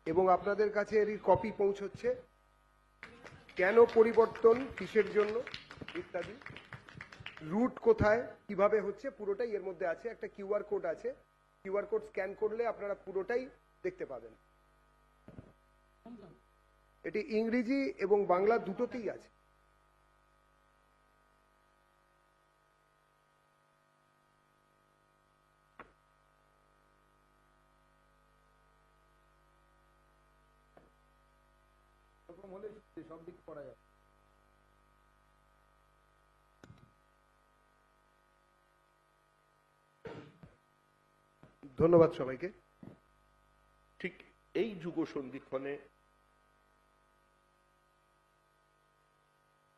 এবং আপনাদের কাছে এর কপি পৌঁছচ্ছে। কেন পরিবর্তন, কিসের জন্য ইত্যাদি, রুট কোথায়, কিভাবে হচ্ছে, পুরোটাই এর মধ্যে আছে। একটা কিউআর কোড আছে, কিউআর কোড স্ক্যান করলে আপনারা পুরোটাই দেখতে পাবেন। এটি ইংরেজি এবং বাংলা দুটোতেই আছে। সব দিক করা যাবে। ধন্যবাদ সবাইকে। ঠিক এই যুগ সন্ধিক্ষণে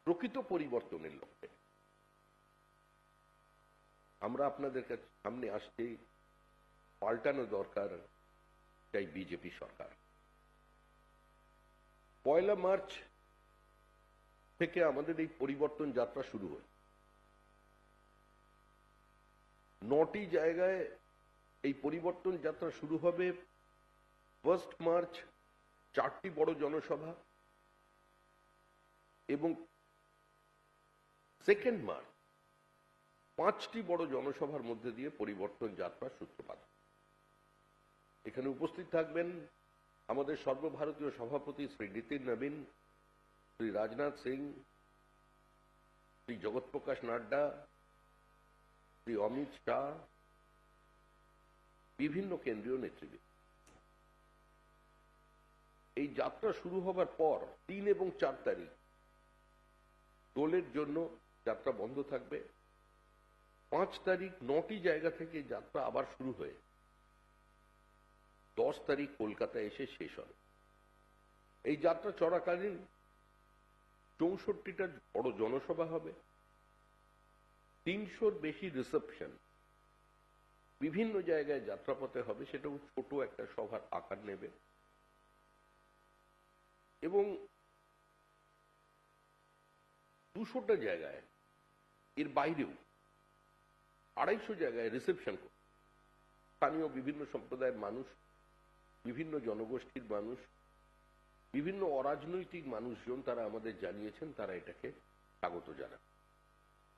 প্রকৃত পরিবর্তনের লক্ষ্যে আমরা আপনাদের কাছে সামনে আসতে পাল্টানো দরকার চাই বিজেপি সরকার। 1 মার্চ থেকে আমাদের এই পরিবর্তন যাত্রা শুরু হয়। 9টি জায়গায় এই পরিবর্তন যাত্রা শুরু হবে। 1 মার্চ 4টি বড় জনসভা এবং 2 মার্চ 5টি বড় জনসভার মধ্যে দিয়ে পরিবর্তন যাত্রা সূত্রপাত। এখানে উপস্থিত থাকবেন আমাদের সর্বভারতীয় সভাপতি শ্রী নীতিন নবীন, শ্রী রাজনাথ সিং, শ্রী জগৎপ্রকাশ নাড্ডা, শ্রী অমিত শাহ, বিভিন্ন কেন্দ্রীয় নেতৃবৃন্দ। এই যাত্রা শুরু হবার পর 3 এবং 4 তারিখ দলের জন্য যাত্রা বন্ধ থাকবে। 5 তারিখ 9টি জায়গা থেকে যাত্রা আবার শুরু হয়ে 10 তারিখ কলকাতায় এসে শেষ হবে। এই যাত্রা চলাকালীন 64টা বড় জনসভা হবে, 300-র বেশি রিসেপশন বিভিন্ন জায়গায় যাত্রাপথে হবে। সেটাও ছোট একটা সভার আকার নেবে এবং 200টা জায়গায়, এর বাইরেও 250 জায়গায় রিসেপশন করবে। স্থানীয় বিভিন্ন সম্প্রদায়ের মানুষ, বিভিন্ন জনগোষ্ঠীর মানুষ, বিভিন্ন অরাজনৈতিক মানুষজন তারা আমাদের জানিয়েছেন তারা এটাকে স্বাগত জানান।